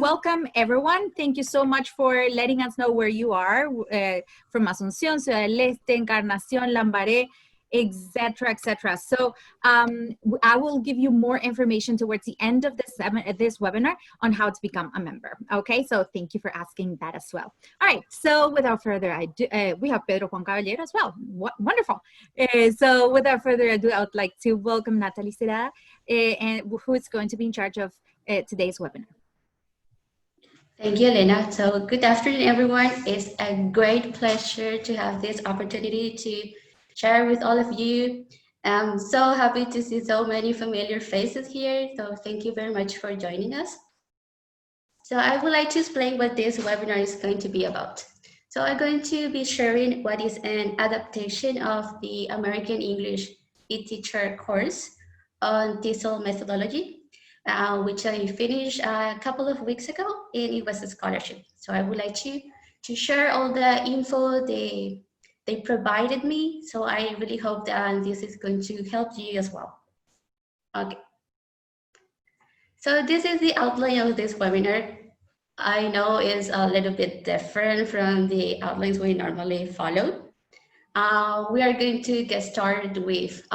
welcome everyone. Thank you so much for letting us know where you are from Asunción, Ciudad del Este, Encarnación, Lambaré, etc., etc. So I will give you more information towards the end of this webinar on how to become a member. Okay, so thank you for asking that as well. All right, so without further ado, we have Pedro Juan Caballero as well. Wonderful. So without further ado, I would like to welcome Nataly Zelada, and who is going to be in charge of today's webinar. Thank you, Elena. So good afternoon, everyone. It's a great pleasure to have this opportunity to share with all of you. I'm so happy to see so many familiar faces here. So thank you very much for joining us. So I would like to explain what this webinar is going to be about. So I'm going to be sharing what is an adaptation of the American English e-teacher course on TESOL methodology, which I finished a couple of weeks ago, and it was a scholarship. So I would like to share all the info they provided me. So I really hope that this is going to help you as well. Okay. So this is the outline of this webinar. I know it's a little bit different from the outlines we normally follow. We are going to get started with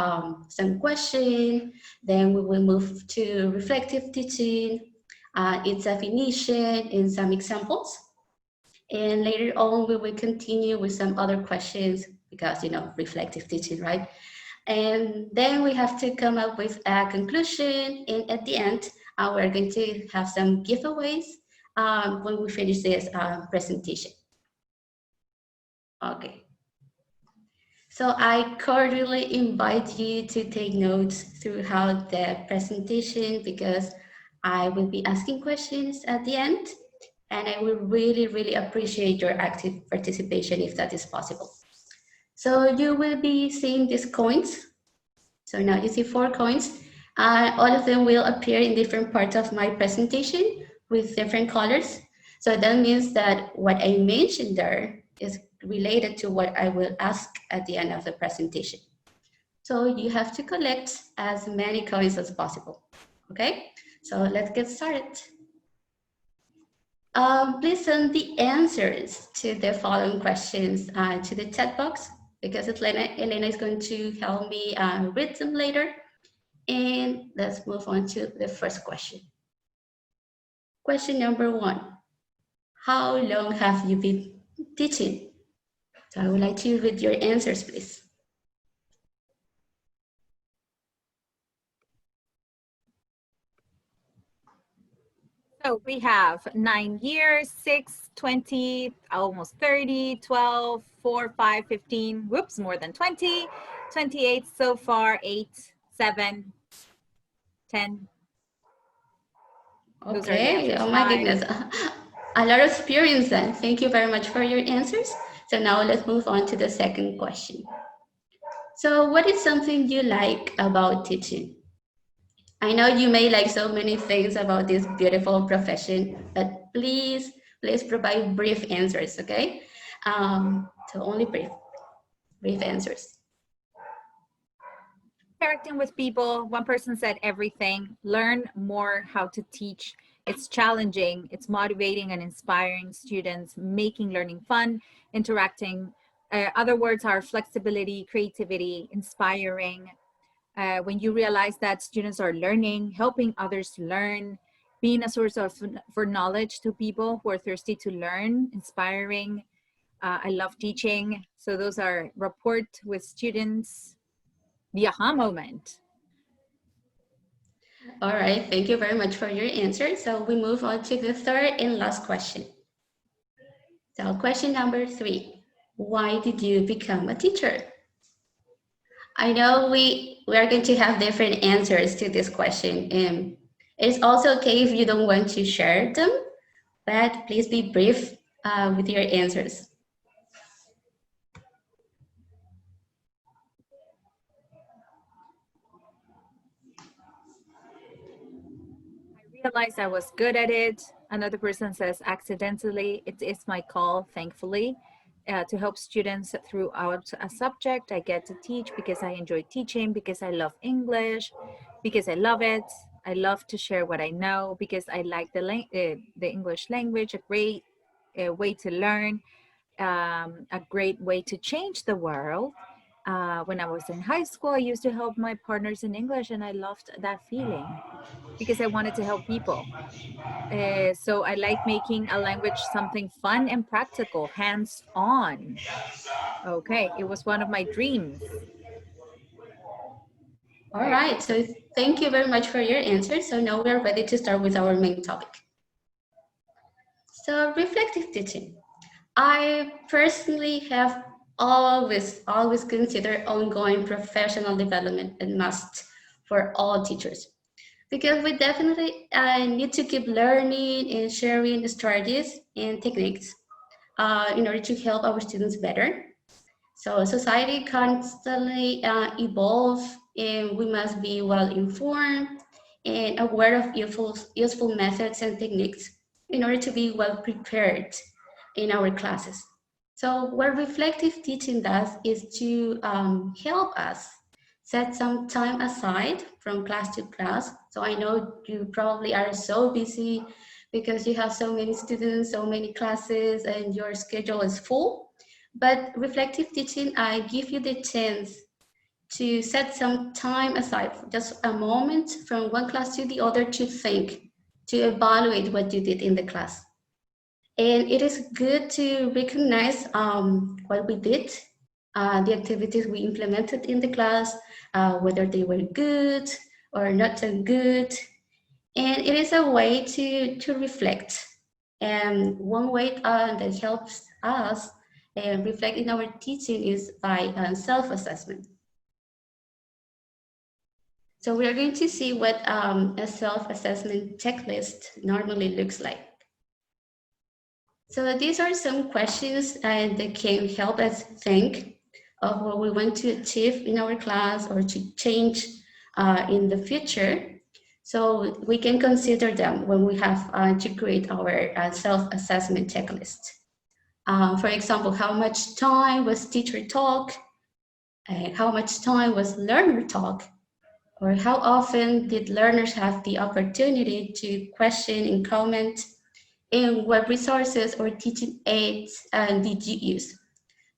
some questions, then we will move to reflective teaching, its definition, and some examples. And later on, we will continue with some other questions because, you know, reflective teaching, right? And then we have to come up with a conclusion. And at the end, we're going to have some giveaways when we finish this presentation. Okay. So I cordially invite you to take notes throughout the presentation because I will be asking questions at the end, and I will really, really appreciate your active participation if that is possible. So you will be seeing these coins. So now you see 4 coins. All of them will appear in different parts of my presentation with different colors. So that means that what I mentioned there is related to what I will ask at the end of the presentation. So you have to collect as many coins as possible. Okay, so let's get started. Please send the answers to the following questions to the chat box because Elena is going to help me read them later. And let's move on to the first question. Question number 1. How long have you been teaching? So I would like to read your answers, please. So we have 9 years, 6, 20, almost 30, 12, 4, 5, 15, whoops, more than 20, 28 so far, 8, 7, 10. Okay, oh my goodness. A lot of experience then. Thank you very much for your answers. So now let's move on to the second question. So what is something you like about teaching? I know you may like so many things about this beautiful profession, but please provide brief answers, okay? So only brief answers. Interacting with people. One person said everything. Learn more how to teach. It's challenging, it's motivating and inspiring students, making learning fun, interacting. Other words are flexibility, creativity, inspiring. When you realize that students are learning, helping others learn, being a source for knowledge to people who are thirsty to learn, inspiring. I love teaching. So those are rapport with students, the aha moment. All right, thank you very much for your answer. So we move on to the third and last question. So question number 3, why did you become a teacher? I know we are going to have different answers to this question, and it's also okay if you don't want to share them, but please be brief with your answers. Realized I was good at it. Another person says accidentally. It is my call, thankfully, to help students throughout a subject. I get to teach because I enjoy teaching, because I love English, because I love it. I love to share what I know because I like the English language, a great way to learn, a great way to change the world. When I was in high school, I used to help my partners in English, and I loved that feeling because I wanted to help people. So I like making a language something fun and practical, hands on. Okay, it was one of my dreams. All right, so thank you very much for your answer. So now we are ready to start with our main topic. So reflective teaching. I personally have always considered ongoing professional development a must for all teachers because we definitely need to keep learning and sharing strategies and techniques in order to help our students better. So society constantly evolves, and we must be well informed and aware of useful methods and techniques in order to be well prepared in our classes. So what reflective teaching does is to help us set some time aside from class to class. So I know you probably are so busy because you have so many students, so many classes, and your schedule is full. But reflective teaching, I give you the chance to set some time aside, just a moment from one class to the other to think, to evaluate what you did in the class. And it is good to recognize what we did, the activities we implemented in the class, whether they were good or not so good. And it is a way to reflect. And one way that helps us reflect in our teaching is by self-assessment. So we are going to see what a self-assessment checklist normally looks like. So these are some questions that can help us think of what we want to achieve in our class or to change in the future. So we can consider them when we have to create our self-assessment checklist. For example, how much time was teacher talk? How much time was learner talk? Or how often did learners have the opportunity to question and comment? And what resources or teaching aids did you use?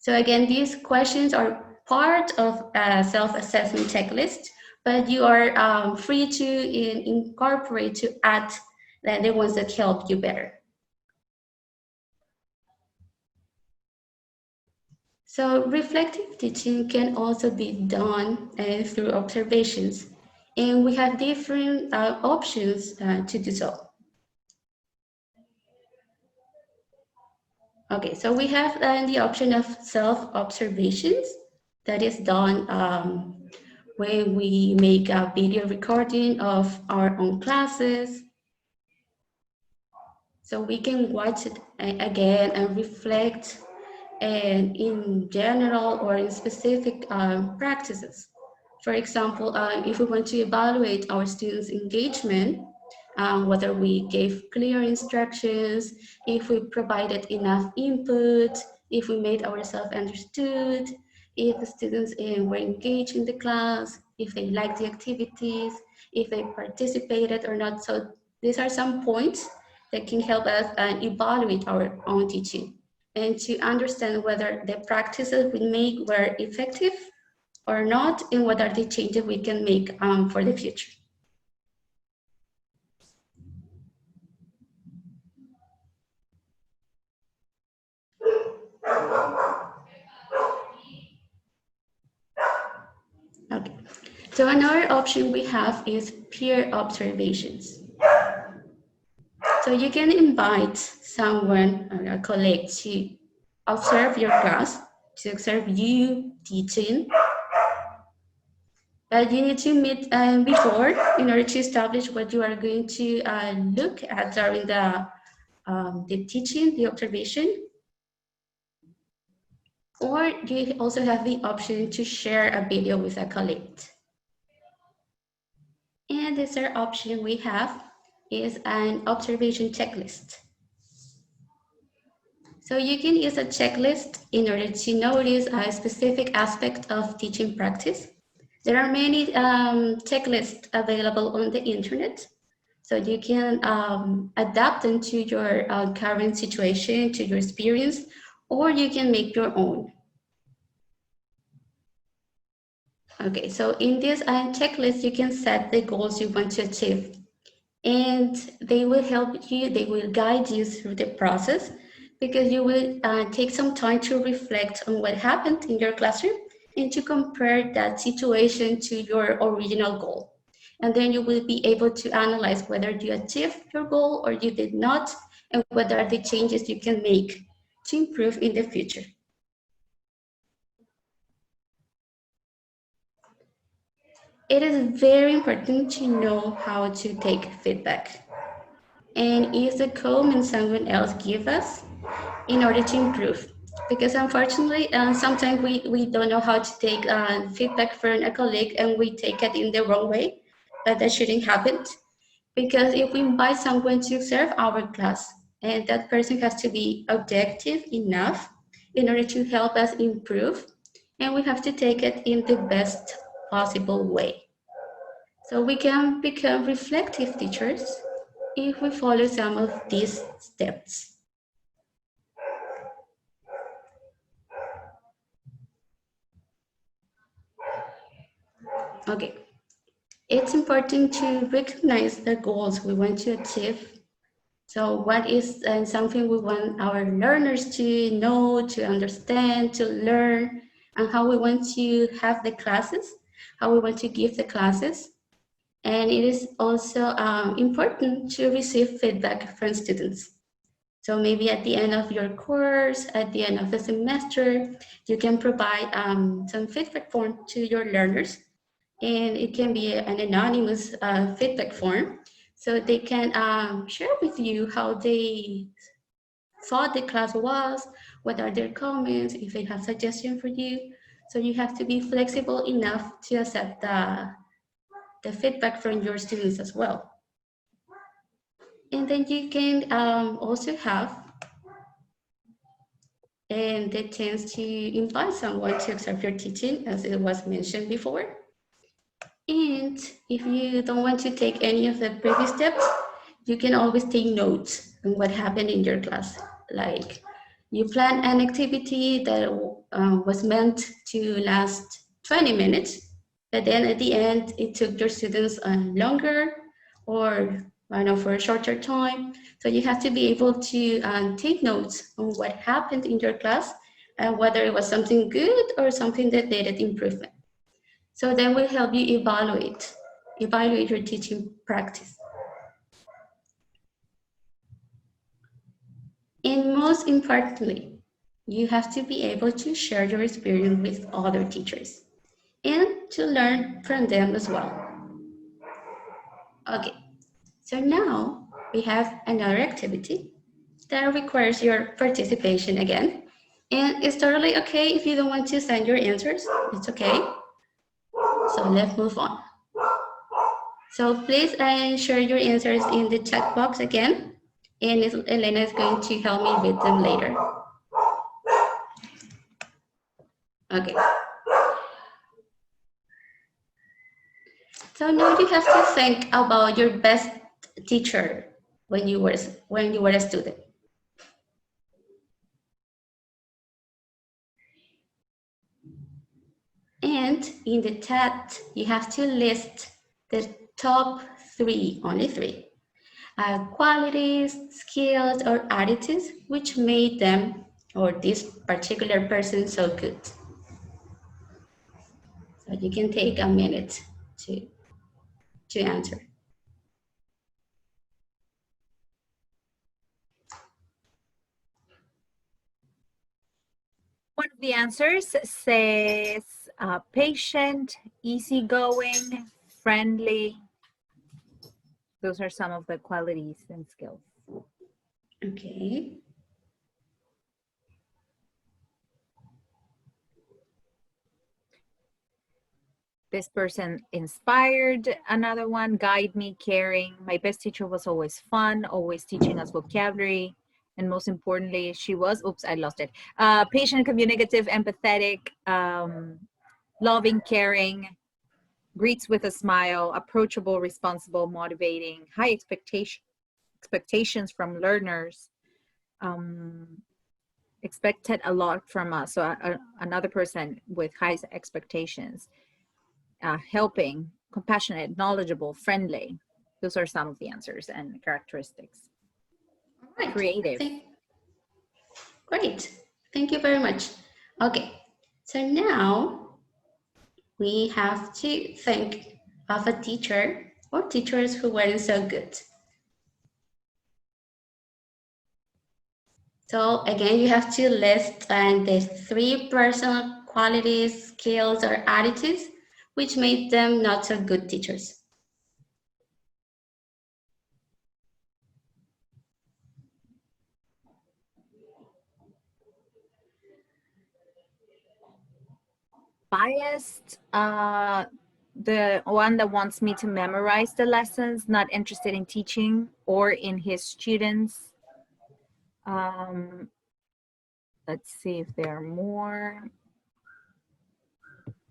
So again, these questions are part of a self-assessment checklist, but you are free to incorporate, to add the ones that help you better. So reflective teaching can also be done through observations, and we have different options to do so. Okay, so we have the option of self-observations that is done when we make a video recording of our own classes. So we can watch it again and reflect and in general or in specific practices. For example, if we want to evaluate our students' engagement, whether we gave clear instructions, if we provided enough input, if we made ourselves understood, if the students were engaged in the class, if they liked the activities, if they participated or not. So these are some points that can help us evaluate our own teaching and to understand whether the practices we make were effective or not, and what are the changes we can make for the future. Okay, so another option we have is peer observations. So you can invite someone or a colleague to observe your class, to observe you teaching. But you need to meet before in order to establish what you are going to look at during the teaching, the observation. Or you also have the option to share a video with a colleague. And the third option we have is an observation checklist. So you can use a checklist in order to notice a specific aspect of teaching practice. There are many checklists available on the internet, so you can adapt them to your current situation, to your experience, or you can make your own. Okay, so in this checklist, you can set the goals you want to achieve, and they will help you, they will guide you through the process, because you will take some time to reflect on what happened in your classroom and to compare that situation to your original goal. And then you will be able to analyze whether you achieved your goal or you did not, and what are the changes you can make to improve in the future. It is very important to know how to take feedback and use the comments someone else give us in order to improve. Because unfortunately, sometimes we don't know how to take feedback from a colleague, and we take it in the wrong way. But that shouldn't happen. Because if we invite someone to observe our class, and that person has to be objective enough in order to help us improve, and we have to take it in the best possible way. So we can become reflective teachers if we follow some of these steps. Okay, it's important to recognize the goals we want to achieve. So what is something we want our learners to know, to understand, to learn, and how we want to have the classes, how we want to give the classes. And it is also important to receive feedback from students. So maybe at the end of your course, at the end of the semester, you can provide some feedback form to your learners, and it can be an anonymous feedback form, so they can share with you how they thought the class was, what are their comments, if they have suggestions for you. So you have to be flexible enough to accept the feedback from your students as well. And then you can also have the chance to invite someone to observe your teaching, as it was mentioned before. And if you don't want to take any of the previous steps, you can always take notes on what happened in your class. Like, you plan an activity that was meant to last 20 minutes, but then at the end, it took your students longer, or I don't know, for a shorter time. So you have to be able to take notes on what happened in your class, and whether it was something good or something that needed improvement. So that will help you evaluate your teaching practice. And most importantly, you have to be able to share your experience with other teachers and to learn from them as well. Okay, so now we have another activity that requires your participation again. And it's totally okay if you don't want to send your answers, it's okay. So let's move on. So please share your answers in the chat box again, and Elena is going to help me with them later. Okay. So now you have to think about your best teacher when you were a student. And in the chat, you have to list the top three, only three, qualities, skills, or attitudes which made them, or this particular person, so good. So you can take a minute to answer. One of the answers says patient, easygoing, friendly. Those are some of the qualities and skills. Okay. This person inspired. Another one, guide me, caring. My best teacher was always fun, always teaching us vocabulary. And most importantly, she was, oops, I lost it. Patient, communicative, empathetic, loving, caring. greets with a smile, approachable, responsible, motivating, high expectations from learners, expected a lot from us. So another person with high expectations, helping, compassionate, knowledgeable, friendly. Those are some of the answers and characteristics. All right. Creative. Great. Thank you very much. Okay. So now we have to think of a teacher or teachers who weren't so good. So again, you have to list the 3 personal qualities, skills, or attitudes which made them not so good teachers. Biased, the one that wants me to memorize the lessons, not interested in teaching or in his students. Let's see if there are more.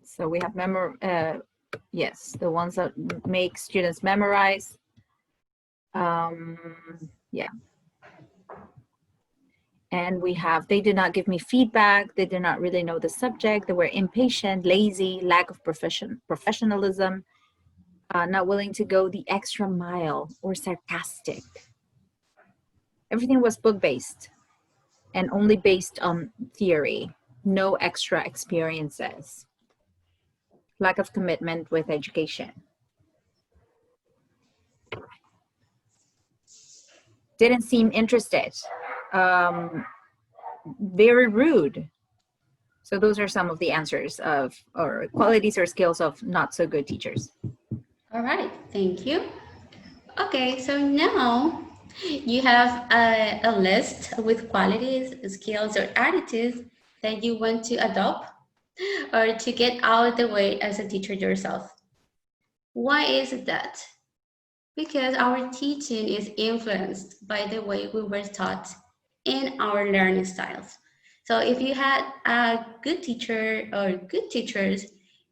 So we have yes, the ones that make students memorize. Yeah. And we have, they did not give me feedback. They did not really know the subject. They were impatient, lazy, lack of professionalism, not willing to go the extra mile, or sarcastic. Everything was book-based and only based on theory, no extra experiences, lack of commitment with education. Didn't seem interested, very rude. So those are some of the answers of, or qualities or skills of not so good teachers. All right, thank you. Okay, so now you have a list with qualities, skills, or attitudes that you want to adopt or to get out of the way as a teacher yourself. Why is that? Because our teaching is influenced by the way we were taught in our learning styles. So if you had a good teacher or good teachers,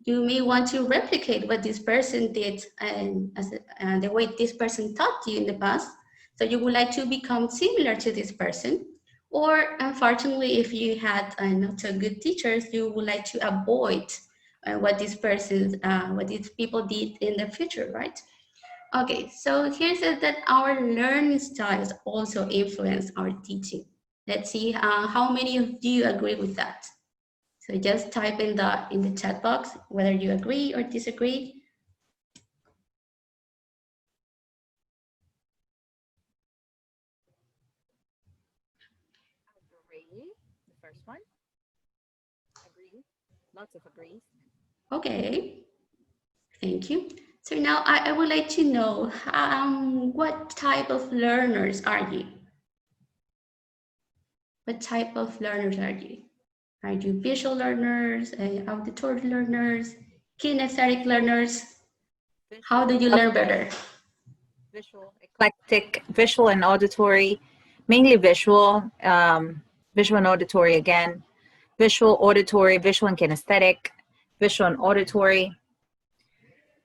you may want to replicate what this person did and the way this person taught you in the past. So you would like to become similar to this person. Or unfortunately, if you had not so good teachers, you would like to avoid what what these people did in the future, right? Okay, so here says that our learning styles also influence our teaching. Let's see how many of you agree with that. So just type in the chat box whether you agree or disagree. Agree, the first one. Agree, lots of agrees. Okay, thank you. So now I would like to know what type of learners are you? What type of learners are you? Are you visual learners, auditory learners, kinesthetic learners? How do you learn better? Visual, eclectic, visual and auditory, mainly visual, visual and auditory again, visual, auditory, visual and kinesthetic, visual and auditory,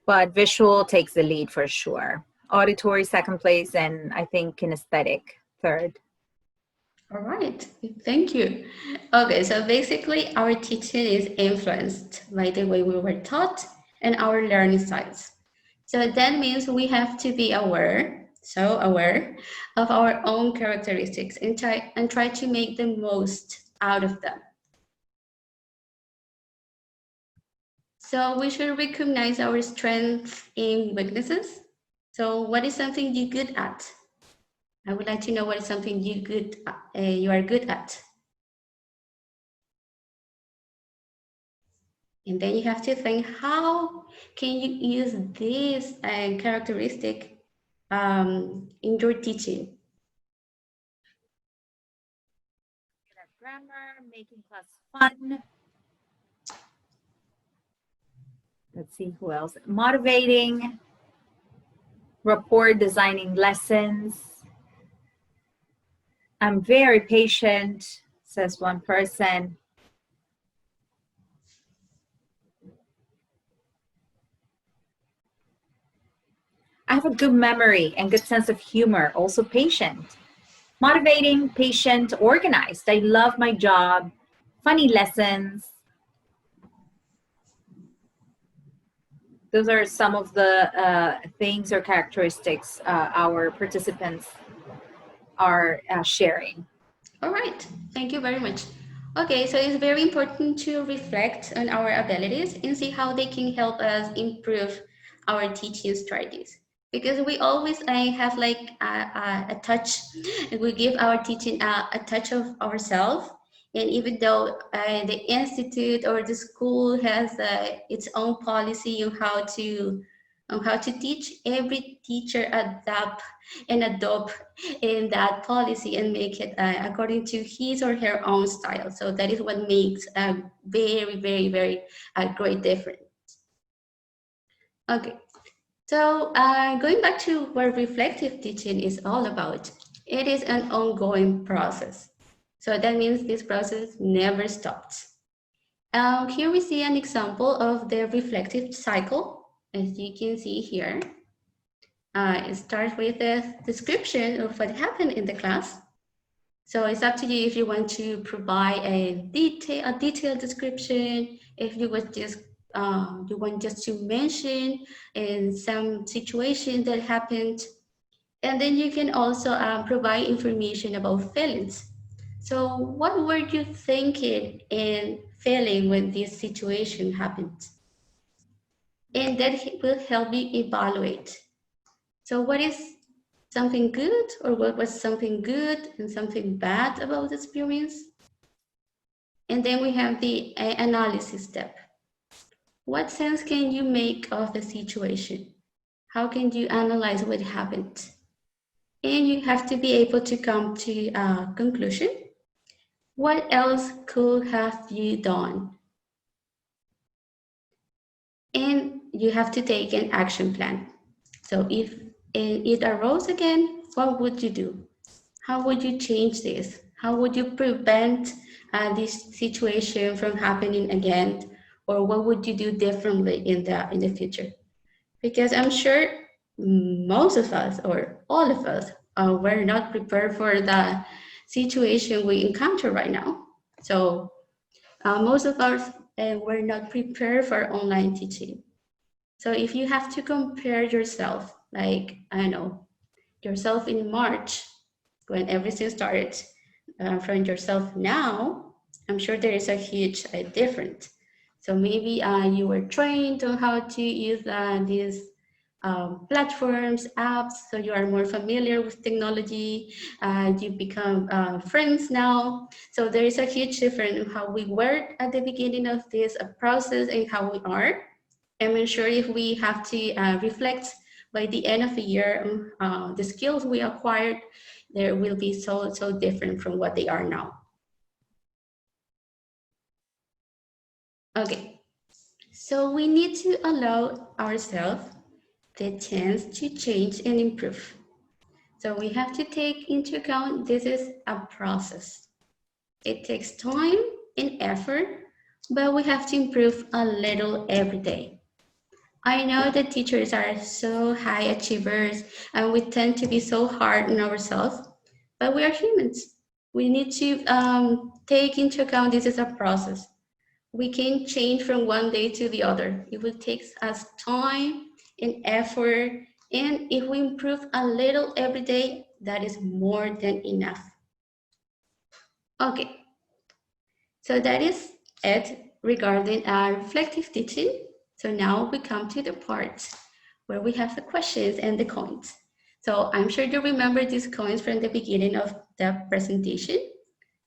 but visual takes the lead for sure. Auditory second place, and I think kinesthetic third. All right, thank you. Okay, so basically our teaching is influenced by the way we were taught and our learning styles. So that means we have to be aware, so aware of our own characteristics and try to make the most out of them. So we should recognize our strengths and weaknesses. So what is something you're good at? I would like to know what is something you are good at. And then you have to think, how can you use this characteristic in your teaching? Grammar, making class fun. Let's see who else. Motivating, rapport, designing lessons. I'm very patient, says one person. I have a good memory and good sense of humor, also patient. Motivating, patient, organized. I love my job. Funny lessons. Those are some of the things or characteristics our participants are sharing. All right, thank you very much. Okay, so it's very important to reflect on our abilities and see how they can help us improve our teaching strategies. Because we always have like a touch, we give our teaching a touch of ourselves. And even though the institute or the school has its own policy on how to teach, every teacher adapt and adopt in that policy and make it according to his or her own style. So that is what makes a very, very, very great difference. Okay, so going back to what reflective teaching is all about, it is an ongoing process. So that means this process never stops. Here we see an example of the reflective cycle, as you can see here. It starts with a description of what happened in the class. So it's up to you if you want to provide a detailed description, if you want just to mention in some situation that happened, and then you can also provide information about feelings. So what were you thinking and feeling when this situation happened? And that will help you evaluate. So what is something good, or what was something good and something bad about the experience? And then we have the analysis step. What sense can you make of the situation? How can you analyze what happened? And you have to be able to come to a conclusion. What else could have you done? And you have to take an action plan. So if it arose again, what would you do? How would you change this? How would you prevent this situation from happening again? Or what would you do differently in the future? Because I'm sure most of us, or all of us, were not prepared for the situation we encounter right now. So most of us were not prepared for online teaching. So if you have to compare yourself, like, I don't know, yourself in March when everything started from yourself now, I'm sure there is a huge difference. So maybe you were trained on how to use these platforms, apps, so you are more familiar with technology, you become friends now. So there is a huge difference in how we were at the beginning of this process and how we are. I'm sure if we have to reflect by the end of the year, the skills we acquired, there will be so different from what they are now. Okay, so we need to allow ourselves the chance to change and improve. So we have to take into account this is a process. It takes time and effort, but we have to improve a little every day. I know that teachers are so high achievers and we tend to be so hard on ourselves, but we are humans. We need to take into account this is a process. We can change from one day to the other. It will take us time and effort, and if we improve a little every day, that is more than enough. Okay, so that is it regarding our reflective teaching. So now we come to the part where we have the questions and the coins. So I'm sure you remember these coins from the beginning of the presentation.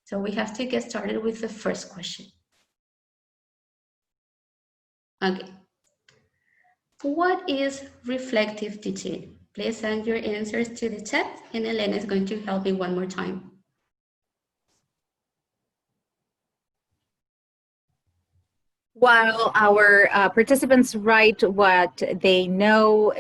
So we have to get started with the first question. Okay. What is reflective teaching? Please send your answers to the chat and Elena is going to help you one more time. While our participants write what they know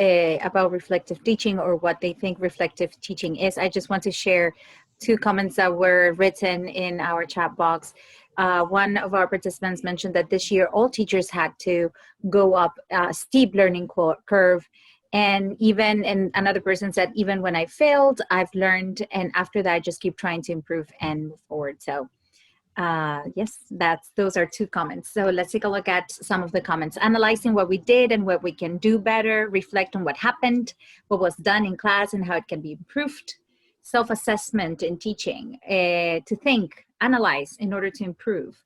about reflective teaching or what they think reflective teaching is, I just want to share two comments that were written in our chat box. One of our participants mentioned that this year all teachers had to go up a steep learning curve, And another person said, even when I failed, I've learned. And after that, I just keep trying to improve and move forward. So yes, those are two comments. So let's take a look at some of the comments. Analyzing what we did and what we can do better, reflect on what happened, what was done in class and how it can be improved. Self-assessment in teaching, to think, analyze in order to improve.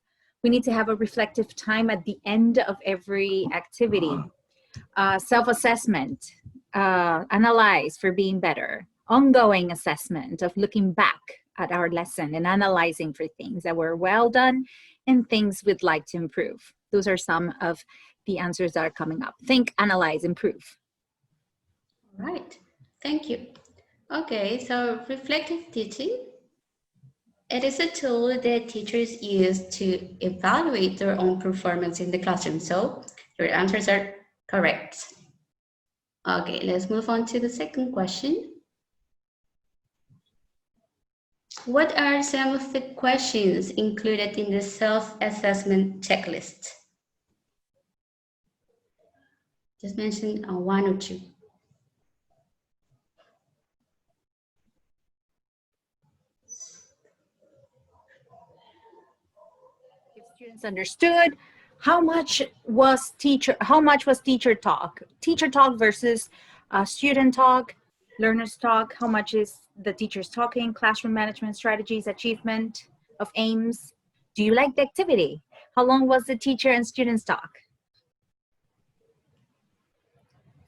We need to have a reflective time at the end of every activity. Self-assessment, analyze for being better. Ongoing assessment of looking back at our lesson and analyzing for things that were well done and things we'd like to improve. Those are some of the answers that are coming up. Think, analyze, improve. All right, thank you. Okay, so reflective teaching. It is a tool that teachers use to evaluate their own performance in the classroom. So your answers are correct. Okay, let's move on to the second question. What are some of the questions included in the self-assessment checklist? Just mention one or two. If students understood, how much was teacher talk? Teacher talk versus student talk, learners talk. How much is the teachers talking? Classroom management strategies, achievement of aims. Do you like the activity? How long was the teacher and students talk?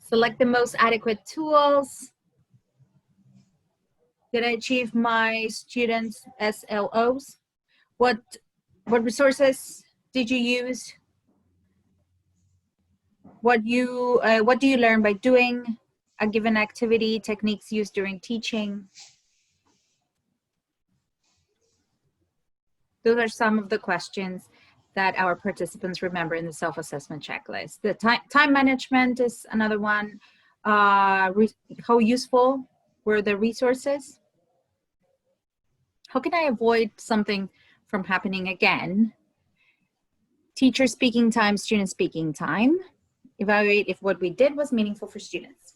Select the most adequate tools. Did I achieve my students' SLOs? What resources did you use? What do you learn by doing a given activity? Techniques used during teaching. Those are some of the questions that our participants remember in the self-assessment checklist. The time management is another one. How useful were the resources? How can I avoid something from happening again? Teacher speaking time, student speaking time. Evaluate if what we did was meaningful for students.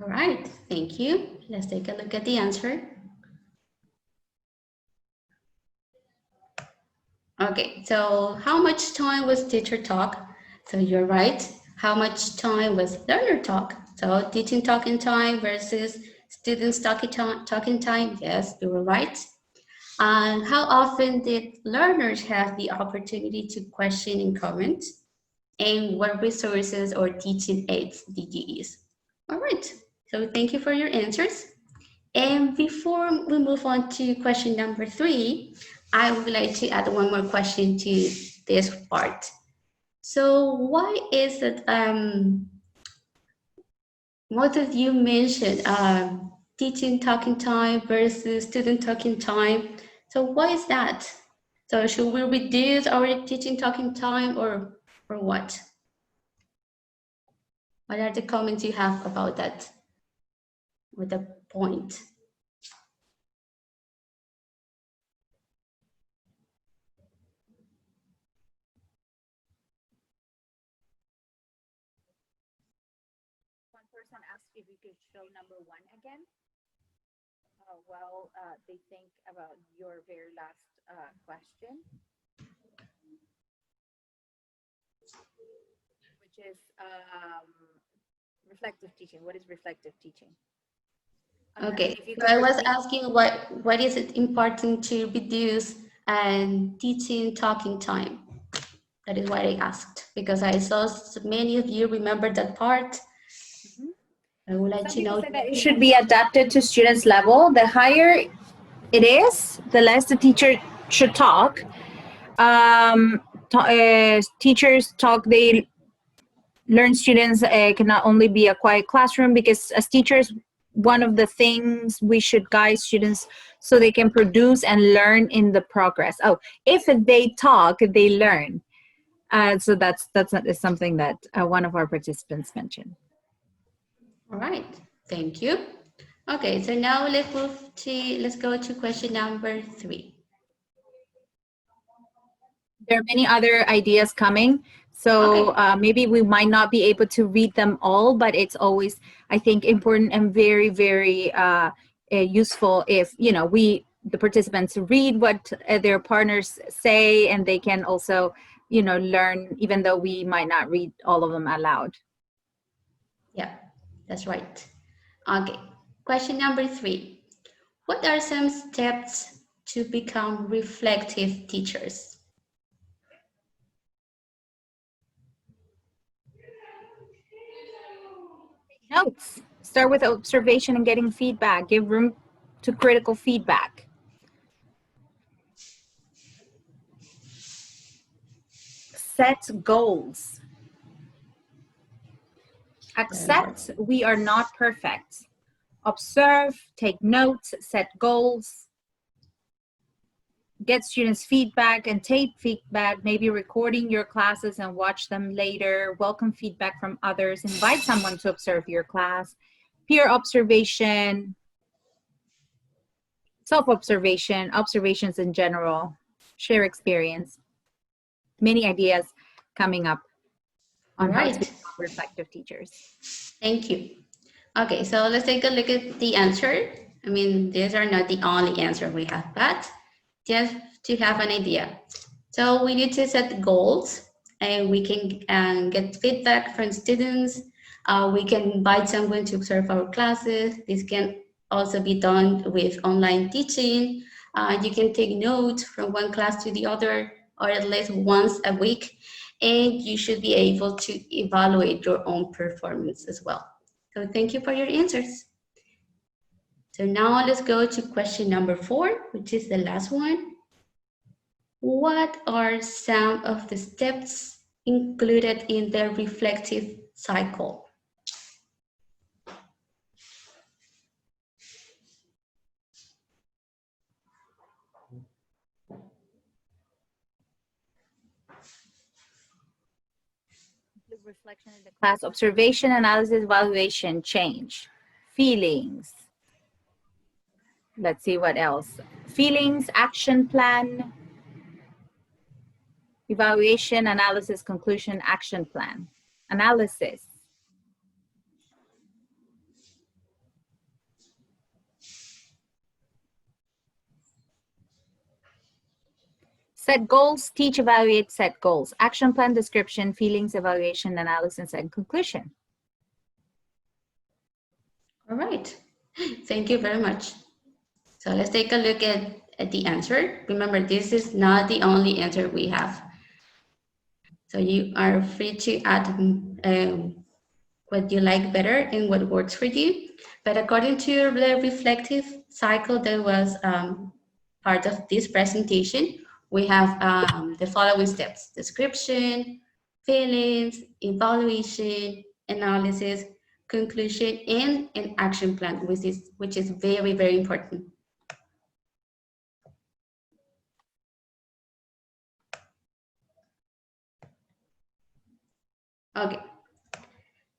All right, thank you. Let's take a look at the answer. Okay, so how much time was teacher talk? So you're right. How much time was learner talk? So teaching talking time versus students talking time. Yes, you were right. And how often did learners have the opportunity to question and comment? And what resources or teaching aids did you use? All right, so thank you for your answers. And before we move on to question number 3, I would like to add one more question to this part. So why is it, most of you mentioned teaching talking time versus student talking time. So why is that? So should we reduce our teaching talking time or what? What are the comments you have about that? With the point? One person asked if you could show number 1 again. They think about your very last question, which is reflective teaching. What is reflective teaching? Okay, so I was asking what is it important to reduce and teaching talking time? That is why I asked, because I saw many of you remember that part. I would like to know. Say that it should be adapted to students' level. The higher it is, the less the teacher should talk. Teachers talk, they learn students cannot only be a quiet classroom, because as teachers, one of the things we should guide students so they can produce and learn in the progress. Oh, if they talk, they learn. So that's something that one of our participants mentioned. All right, thank you. Okay, so now let's go to question number 3. There are many other ideas coming. So Okay. maybe we might not be able to read them all, but it's always, I think, important and very, very useful if, the participants read what their partners say, and they can also, learn, even though we might not read all of them aloud. Yeah, that's right. Okay. Question number 3. What are some steps to become reflective teachers? Notes. Start with observation and getting feedback. Give room to critical feedback. Set goals. Very important. Accept we are not perfect. Observe, take notes, set goals, get students feedback and take feedback, maybe recording your classes and watch them later, welcome feedback from others, invite someone to observe your class, peer observation, self-observation, observations in general, share experience, many ideas coming up All on how to right. become reflective teachers. Thank you. Okay, so let's take a look at the answer. I mean, these are not the only answer we have, but just to have an idea. So we need to set goals, and we can get feedback from students. We can invite someone to observe our classes. This can also be done with online teaching. You can take notes from one class to the other, or at least once a week, and you should be able to evaluate your own performance as well. So thank you for your answers. So now let's go to question number 4, which is the last one. What are some of the steps included in the reflective cycle? Reflection in the class, observation, analysis, evaluation, change, feelings. Let's see what else. Feelings, action plan, evaluation, analysis, conclusion, action plan. Analysis. Set goals, teach, evaluate, set goals. Action plan, description, feelings, evaluation, analysis, and conclusion. All right. Thank you very much. So let's take a look at the answer. Remember, this is not the only answer we have. So you are free to add what you like better and what works for you. But according to the reflective cycle that was part of this presentation, we have the following steps: description, feelings, evaluation, analysis, conclusion, and an action plan, which is very, very important. Okay,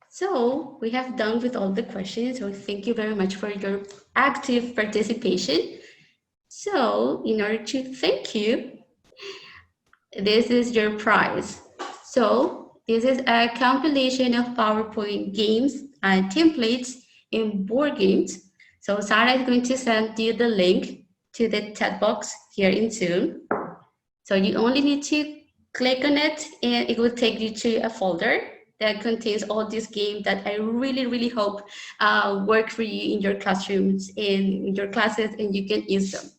so we have done with all the questions. So thank you very much for your active participation. So in order to thank you, this is your prize. So this is a compilation of PowerPoint games and templates in board games. So Sarah is going to send you the link to the chat box here in Zoom. So you only need to click on it and it will take you to a folder that contains all these games that I really, really hope work for you in your classrooms, in your classes, and you can use them.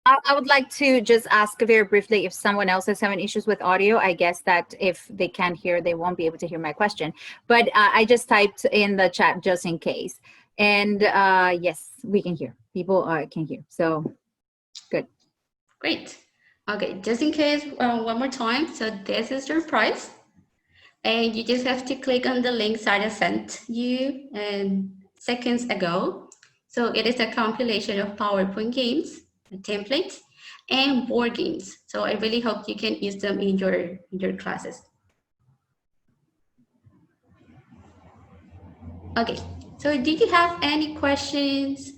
I would like to just ask very briefly if someone else is having issues with audio. I guess that if they can't hear, they won't be able to hear my question. But I just typed in the chat just in case. And yes, we can hear. People can hear. So good. Great. Okay, just in case, one more time. So this is your prize. And you just have to click on the link Sarah sent you seconds ago. So it is a compilation of PowerPoint games, templates, and board games. So I really hope you can use them in your classes. Okay, so do you have any questions?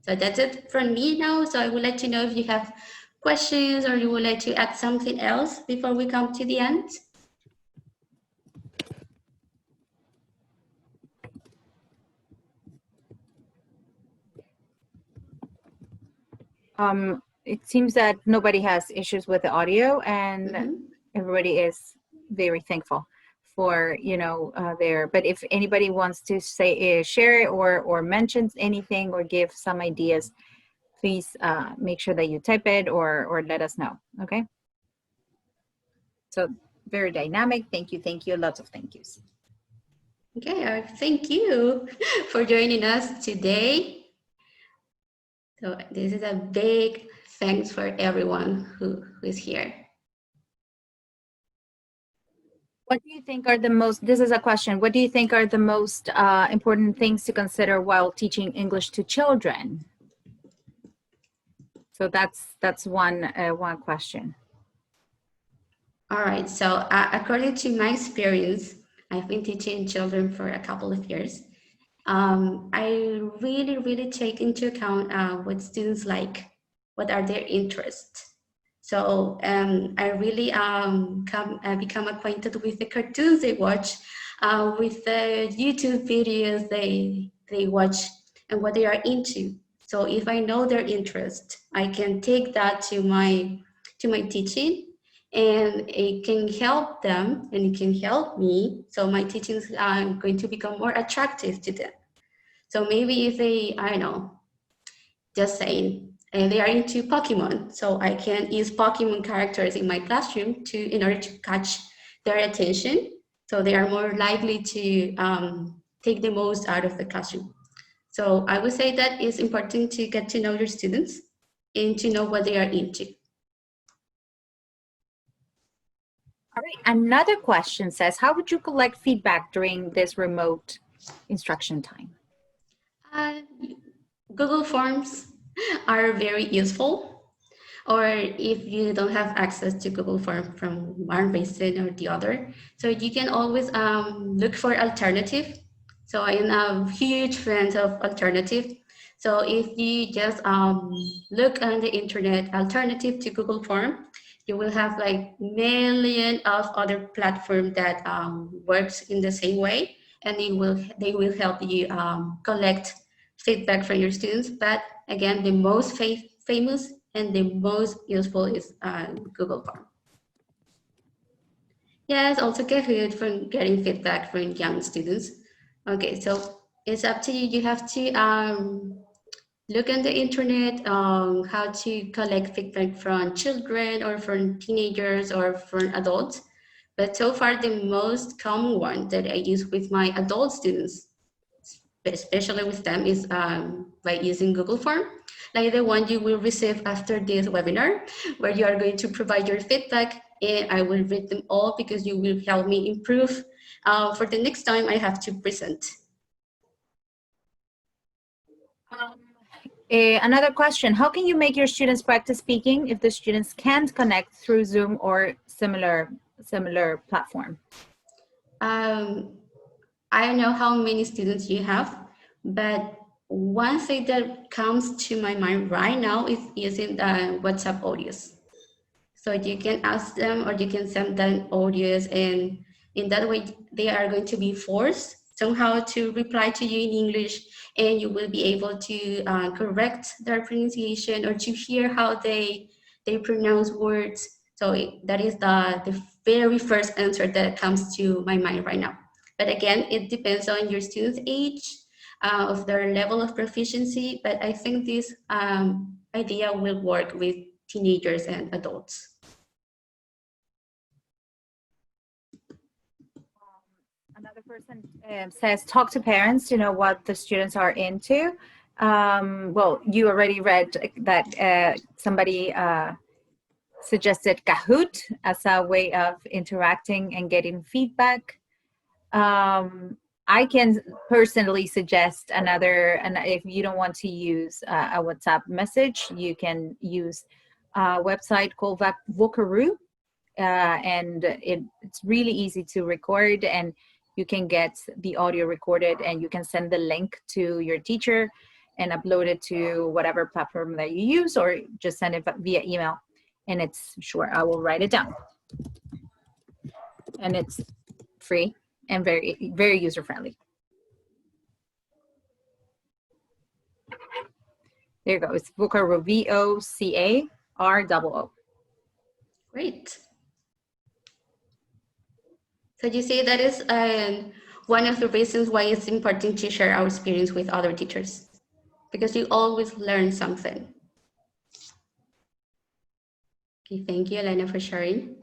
So that's it from me now. So I would like to know if you have questions, or you would like to add something else before we come to the end? It seems that nobody has issues with the audio, and Mhm. everybody is very thankful for their. But if anybody wants to say share or mentions anything or give some ideas, please make sure that you type it or let us know. Okay. So very dynamic. Thank you. Lots of thank yous. Okay, thank you for joining us today. So this is a big thanks for everyone who is here. What do you think are the most, this is a question, what do you think are the most important things to consider while teaching English to children? So that's one question. All right, so according to my experience, I've been teaching children for a couple of years. I really take into account what students like, what are their interests. So I really become acquainted with the cartoons they watch, with the YouTube videos they watch, and what they are into. So if I know their interest, I can take that to my teaching, and it can help them and it can help me. So my teachings are going to become more attractive to them. So maybe if they, I don't know, just saying, and they are into Pokemon, so I can use Pokemon characters in my classroom in order to catch their attention. So they are more likely to take the most out of the classroom. So I would say that it's important to get to know your students and to know what they are into. All right. Another question says, how would you collect feedback during this remote instruction time? Uh, Google Forms are very useful. Or if you don't have access to Google Form from one reason or the other, so you can always look for alternative. So I am a huge fan of alternative. So if you just look on the internet alternative to Google Form, you will have like million of other platform that works in the same way, and they will help you collect feedback from your students. But again, the most famous and the most useful is Google Form. Yes, also Kahoot for getting feedback from young students. Okay, so it's up to you. You have to look on the internet how to collect feedback from children or from teenagers or from adults. But so far, the most common one that I use with my adult students, especially with them, is by using Google Form, like the one you will receive after this webinar, where you are going to provide your feedback, and I will read them all because you will help me improve for the next time I have to present. Another question, how can you make your students practice speaking if the students can't connect through Zoom or similar platform? I don't know how many students you have, but one thing that comes to my mind right now is using WhatsApp audios. So you can ask them or you can send them audios, and in that way they are going to be forced somehow to reply to you in English, and you will be able to correct their pronunciation or to hear how they pronounce words. So that is the very first answer that comes to my mind right now. But again, it depends on your student's age, of their level of proficiency. But I think this idea will work with teenagers and adults. Another person says, talk to parents to know what the students are into. Well, you already read that somebody suggested Kahoot as a way of interacting and getting feedback. I can personally suggest another, and if you don't want to use a WhatsApp message, you can use a website called Vocaroo, and it's really easy to record, and you can get the audio recorded and you can send the link to your teacher and upload it to whatever platform that you use, or just send it via email. And it's, sure, I will write it down. And it's free and very, very user friendly. There you go. It's Vocaro, VOCAROO. Great. So you see, that is one of the reasons why it's important to share our experience with other teachers, because you always learn something. Okay, thank you, Elena, for sharing.